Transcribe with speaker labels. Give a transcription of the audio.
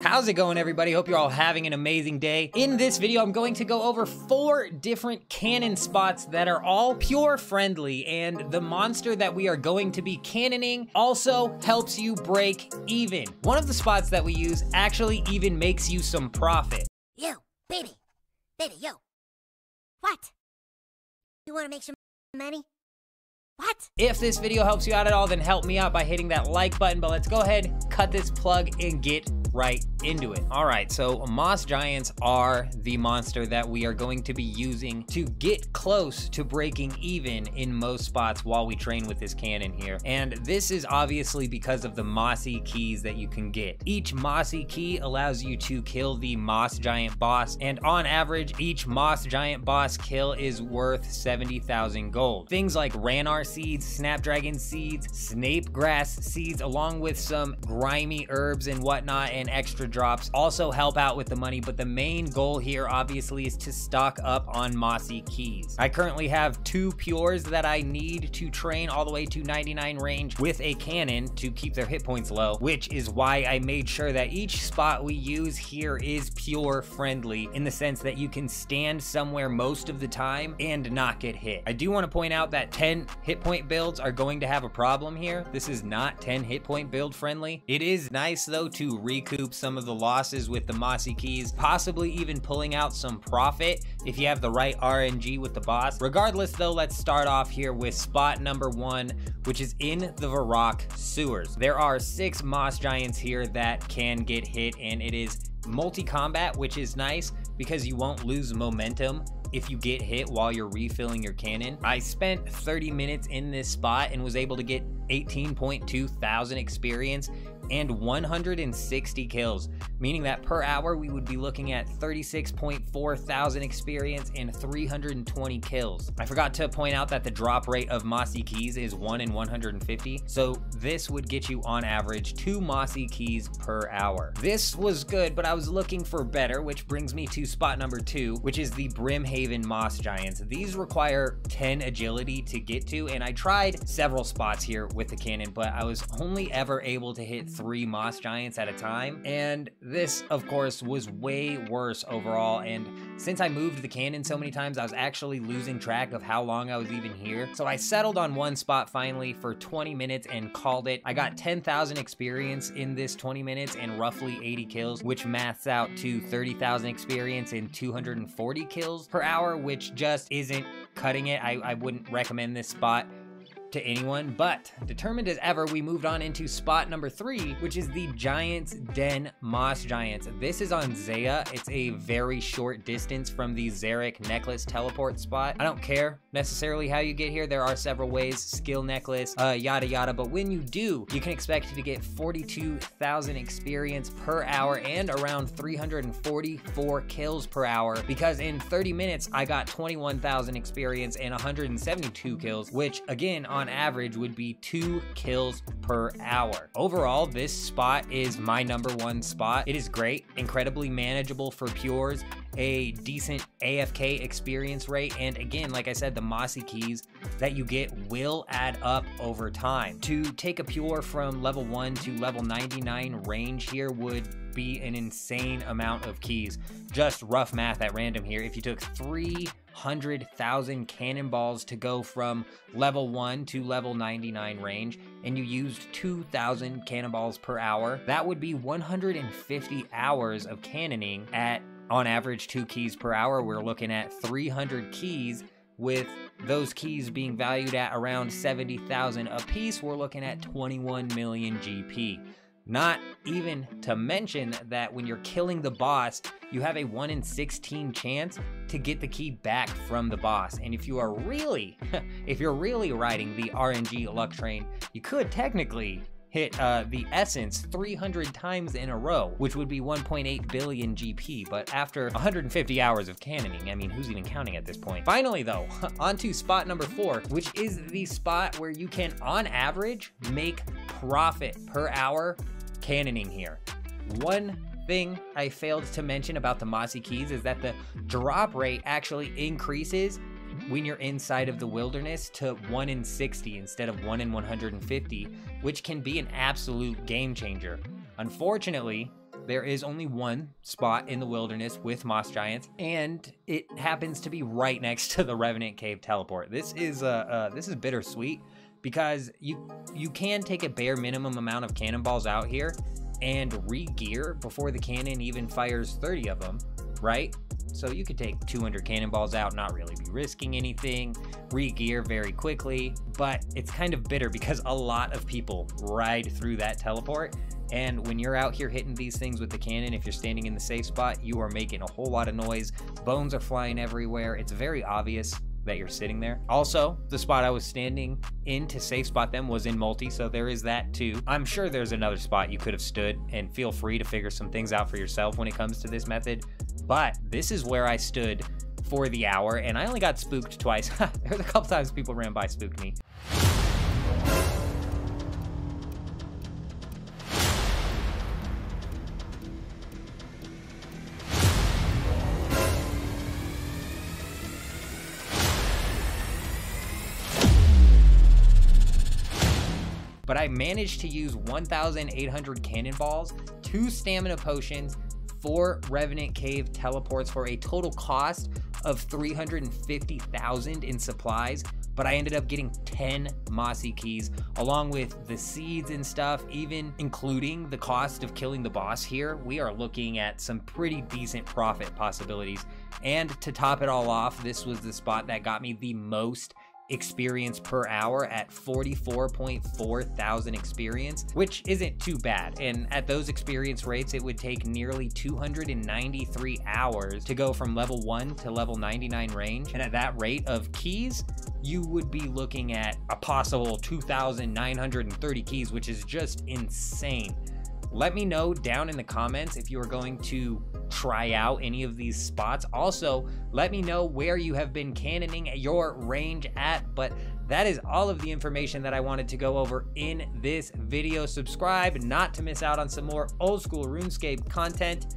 Speaker 1: How's it going, everybody? Hope you're all having an amazing day. In this video, I'm going to go over 4 different cannon spots that are all pure friendly, and the monster that we are going to be cannoning also helps you break even. One of the spots that we use actually even makes you some profit.
Speaker 2: Yo, baby, yo. What? You wanna make some money? What?
Speaker 1: If this video helps you out at all, then help me out by hitting that like button, but let's go ahead, cut this plug, and get right into it. All right, so moss giants are the monster that we are going to be using to get close to breaking even in most spots while we train with this cannon here. And this is obviously because of the mossy keys that you can get. Each mossy key allows you to kill the moss giant boss, and on average, each moss giant boss kill is worth 70,000 gold. Things like Ranar seeds, snapdragon seeds, snape grass seeds, along with some grimy herbs and whatnot and extra drops also help out with the money, but the main goal here obviously is to stock up on mossy keys. I currently have 2 pures that I need to train all the way to 99 range with a cannon to keep their hit points low, which is why I made sure that each spot we use here is pure friendly in the sense that you can stand somewhere most of the time and not get hit. I do want to point out that 10 hit point builds are going to have a problem here. This is not 10 hit point build friendly. It is nice though to recoup some of the losses with the mossy keys, possibly even pulling out some profit if you have the right RNG with the boss. Regardless though, let's start off here with spot number 1, which is in the Varrock sewers. There are 6 moss giants here that can get hit, and it is multi-combat, which is nice because you won't lose momentum if you get hit while you're refilling your cannon. I spent 30 minutes in this spot and was able to get 18.2 thousand experience and 160 kills, meaning that per hour we would be looking at 36.4 thousand experience and 320 kills. I forgot to point out that the drop rate of mossy keys is 1 in 150, so this would get you on average 2 mossy keys per hour. This was good, but I was looking for better, which brings me to spot number 2, which is the Brimhaven moss giants. These require 10 agility to get to, and I tried several spots here with the cannon, but I was only ever able to hit 3 moss giants at a time, and this of course was way worse overall. And since I moved the cannon so many times, I was actually losing track of how long I was even here, so I settled on one spot finally for 20 minutes and called it. I got 10,000 experience in this 20 minutes and roughly 80 kills, which maths out to 30,000 experience and 240 kills per hour, which just isn't cutting it. I wouldn't recommend this spot to anyone, but determined as ever, we moved on into spot number 3, which is the Giant's Den moss giants. This is on Zaya. It's a very short distance from the Zarek necklace teleport spot. I don't care necessarily how you get here. There are several ways, skill necklace, yada yada, but when you do, you can expect to get 42,000 experience per hour and around 344 kills per hour, because in 30 minutes I got 21,000 experience and 172 kills, which again on average would be 2 kills per hour. Overall, this spot is my number 1 spot. It is great, incredibly manageable for pures, a decent AFK experience rate, and again, like I said, the mossy keys that you get will add up over time. To take a pure from level 1 to level 99 range here would be an insane amount of keys. Just rough math at random here. If you took 300,000 cannonballs to go from level 1 to level 99 range, and you used 2,000 cannonballs per hour, that would be 150 hours of cannoning at, on average, 2 keys per hour. We're looking at 300 keys, with those keys being valued at around 70,000 a piece. We're looking at 21 million GP. Not even to mention that when you're killing the boss, you have a 1 in 16 chance to get the key back from the boss. And if you are really, if you're really riding the RNG luck train, you could technically hit the essence 300 times in a row, which would be 1.8 billion GP, but after 150 hours of cannoning, I mean, who's even counting at this point? Finally though, on to spot number 4, which is the spot where you can, on average, make profit per hour cannoning here. One thing I failed to mention about the mossy keys is that the drop rate actually increases when you're inside of the wilderness to 1 in 60 instead of 1 in 150, which can be an absolute game changer. Unfortunately, there is only one spot in the wilderness with moss giants, and it happens to be right next to the Revenant Cave teleport. This is bittersweet because you can take a bare minimum amount of cannonballs out here and re-gear before the cannon even fires 30 of them, right? So you could take 200 cannonballs out, not really be risking anything, re-gear very quickly, but it's kind of bitter because a lot of people ride through that teleport, and when you're out here hitting these things with the cannon, if you're standing in the safe spot, you are making a whole lot of noise, bones are flying everywhere, it's very obvious that you're sitting there. Also, the spot I was standing in to safe spot them was in multi, so there is that too. I'm sure there's another spot you could have stood, and feel free to figure some things out for yourself when it comes to this method, but this is where I stood for the hour, and I only got spooked twice. There was a couple times people ran by, spooked me. But I managed to use 1,800 cannonballs, 2 stamina potions, 4 Revenant Cave teleports for a total cost of 350,000 in supplies, but I ended up getting 10 mossy keys along with the seeds and stuff, even including the cost of killing the boss here. We are looking at some pretty decent profit possibilities. And to top it all off, this was the spot that got me the most experience per hour at 44.4 thousand experience, which isn't too bad. And at those experience rates, it would take nearly 293 hours to go from level 1 to level 99 range. And at that rate of keys, you would be looking at a possible 2,930 keys, which is just insane. Let me know down in the comments if you are going to try out any of these spots. Also, let me know where you have been cannoning your range at. But that is all of the information that I wanted to go over in this video. Subscribe not to miss out on some more old school RuneScape content.